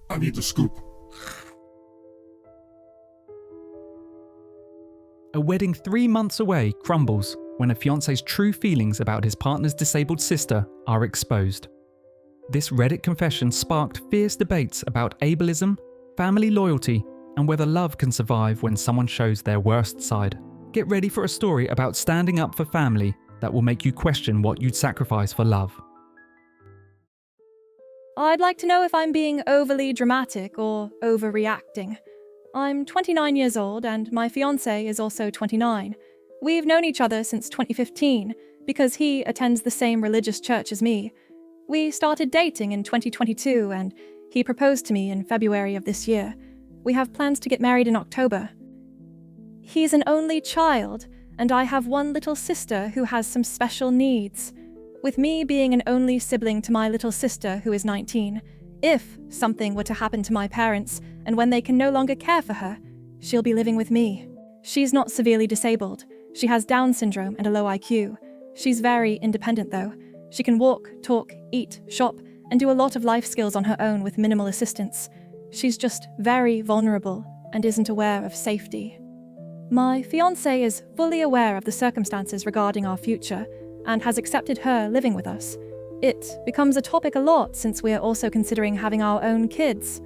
I need the scoop. A wedding 3 months away crumbles when a fiancé's true feelings about his partner's disabled sister are exposed. This Reddit confession sparked fierce debates about ableism, family loyalty, and whether love can survive when someone shows their worst side. Get ready for a story about standing up for family that will make you question what you'd sacrifice for love. I'd like to know if I'm being overly dramatic or overreacting. I'm 29 years old and my fiancé is also 29. We've known each other since 2015 because he attends the same religious church as me. We started dating in 2022 and he proposed to me in February of this year. We have plans to get married in October. He's an only child and I have one little sister who has some special needs. With me being an only sibling to my little sister who is 19, if something were to happen to my parents and when they can no longer care for her, she'll be living with me. She's not severely disabled. She has Down syndrome and a low IQ. She's very independent though. She can walk, talk, eat, shop, and do a lot of life skills on her own with minimal assistance. She's just very vulnerable and isn't aware of safety. My fiancé is fully aware of the circumstances regarding our future and has accepted her living with us. It becomes a topic a lot since we're also considering having our own kids.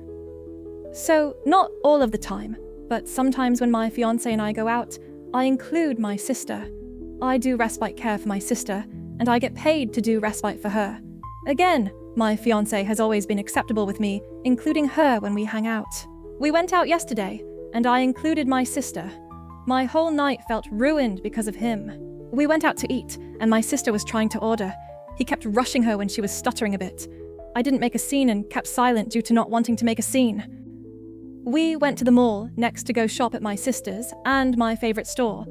So, not all of the time, but sometimes when my fiancé and I go out, I include my sister. I do respite care for my sister, and I get paid to do respite for her. Again, my fiancé has always been acceptable with me, including her when we hang out. We went out yesterday, and I included my sister. My whole night felt ruined because of him. We went out to eat, and my sister was trying to order. He kept rushing her when she was stuttering a bit. I didn't make a scene and kept silent due to not wanting to make a scene. We went to the mall next to go shop at my sister's and my favorite store.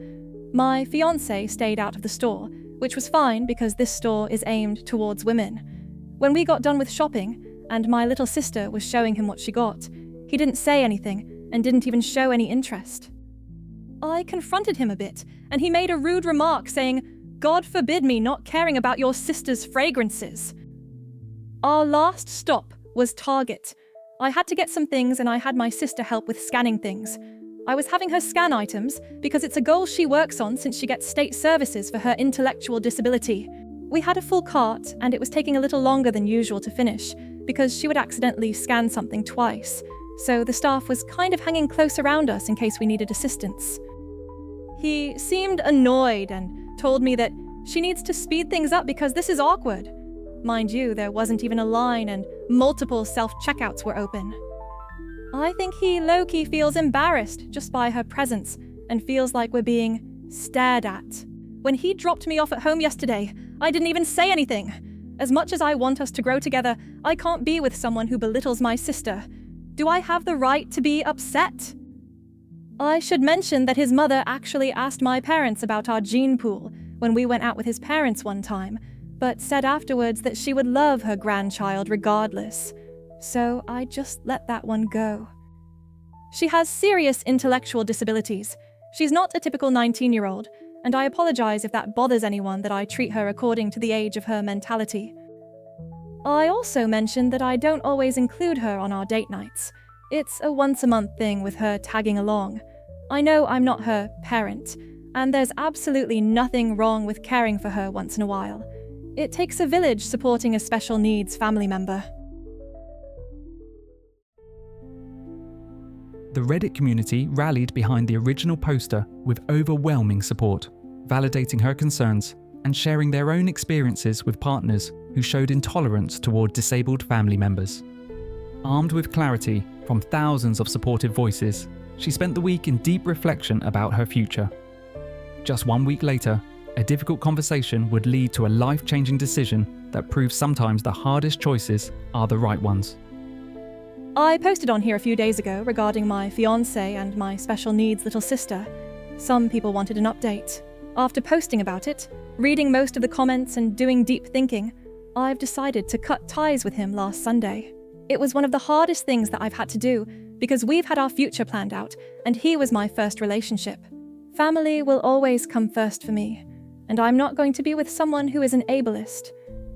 My fiancé stayed out of the store, which was fine because this store is aimed towards women. When we got done with shopping, and my little sister was showing him what she got, he didn't say anything and didn't even show any interest. I confronted him a bit, and he made a rude remark saying, "God forbid me not caring about your sister's fragrances." Our last stop was Target. I had to get some things and I had my sister help with scanning things. I was having her scan items because it's a goal she works on since she gets state services for her intellectual disability. We had a full cart and it was taking a little longer than usual to finish because she would accidentally scan something twice, so the staff was kind of hanging close around us in case we needed assistance. He seemed annoyed and told me that she needs to speed things up because this is awkward. Mind you, there wasn't even a line and multiple self-checkouts were open. I think he low-key feels embarrassed just by her presence and feels like we're being stared at. When he dropped me off at home yesterday, I didn't even say anything. As much as I want us to grow together, I can't be with someone who belittles my sister. Do I have the right to be upset? I should mention that his mother actually asked my parents about our gene pool when we went out with his parents one time, but said afterwards that she would love her grandchild regardless. So I just let that one go. She has serious intellectual disabilities. She's not a typical 19-year-old, and I apologize if that bothers anyone that I treat her according to the age of her mentality. I also mentioned that I don't always include her on our date nights. It's a once-a-month thing with her tagging along. I know I'm not her parent, and there's absolutely nothing wrong with caring for her once in a while. It takes a village supporting a special needs family member. The Reddit community rallied behind the original poster with overwhelming support, validating her concerns and sharing their own experiences with partners who showed intolerance toward disabled family members. Armed with clarity from thousands of supportive voices, she spent the week in deep reflection about her future. Just 1 week later, a difficult conversation would lead to a life-changing decision that proves sometimes the hardest choices are the right ones. I posted on here a few days ago regarding my fiancé and my special needs little sister. Some people wanted an update. After posting about it, reading most of the comments and doing deep thinking, I've decided to cut ties with him last Sunday. It was one of the hardest things that I've had to do because we've had our future planned out and he was my first relationship. Family will always come first for me, and I'm not going to be with someone who is an ableist,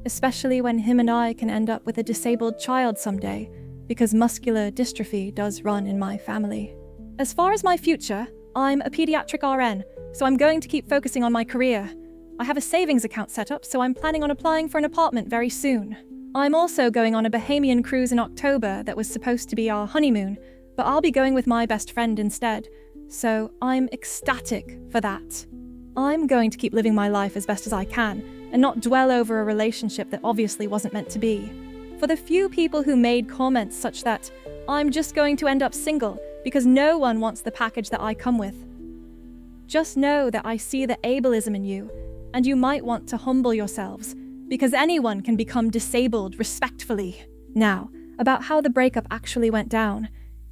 especially when him and I can end up with a disabled child someday, because muscular dystrophy does run in my family. As far as my future, I'm a pediatric RN, so I'm going to keep focusing on my career. I have a savings account set up, so I'm planning on applying for an apartment very soon. I'm also going on a Bahamian cruise in October that was supposed to be our honeymoon, but I'll be going with my best friend instead, so I'm ecstatic for that. I'm going to keep living my life as best as I can and not dwell over a relationship that obviously wasn't meant to be. For the few people who made comments such that I'm just going to end up single because no one wants the package that I come with, just know that I see the ableism in you, and you might want to humble yourselves because anyone can become disabled respectfully. Now, about how the breakup actually went down.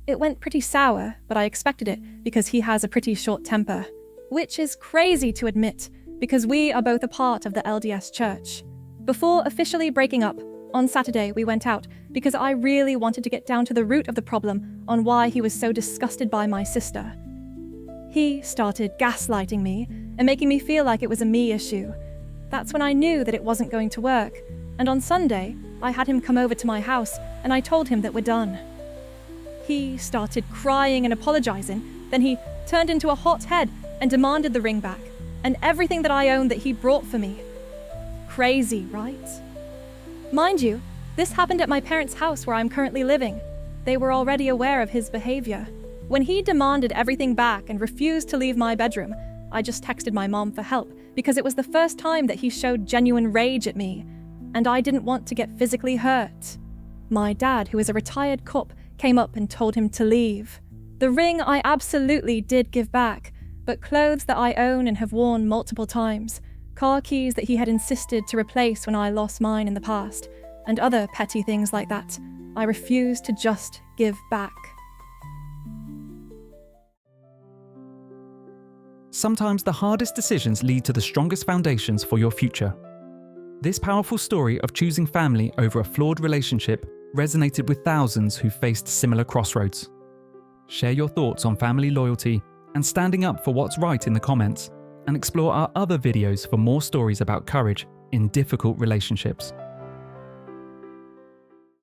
It went pretty sour, but I expected it because he has a pretty short temper. Which is crazy to admit, because we are both a part of the LDS church. Before officially breaking up, on Saturday we went out because I really wanted to get down to the root of the problem on why he was so disgusted by my sister. He started gaslighting me and making me feel like it was a me issue. That's when I knew that it wasn't going to work, and on Sunday, I had him come over to my house and I told him that we're done. He started crying and apologizing, then he turned into a hothead and demanded the ring back, and everything that I owned that he brought for me. Crazy, right? Mind you, this happened at my parents' house where I'm currently living. They were already aware of his behavior. When he demanded everything back and refused to leave my bedroom, I just texted my mom for help because it was the first time that he showed genuine rage at me, and I didn't want to get physically hurt. My dad, who is a retired cop, came up and told him to leave. The ring I absolutely did give back, but clothes that I own and have worn multiple times, car keys that he had insisted to replace when I lost mine in the past, and other petty things like that, I refused to just give back. Sometimes the hardest decisions lead to the strongest foundations for your future. This powerful story of choosing family over a flawed relationship resonated with thousands who faced similar crossroads. Share your thoughts on family loyalty and standing up for what's right in the comments, and explore our other videos for more stories about courage in difficult relationships.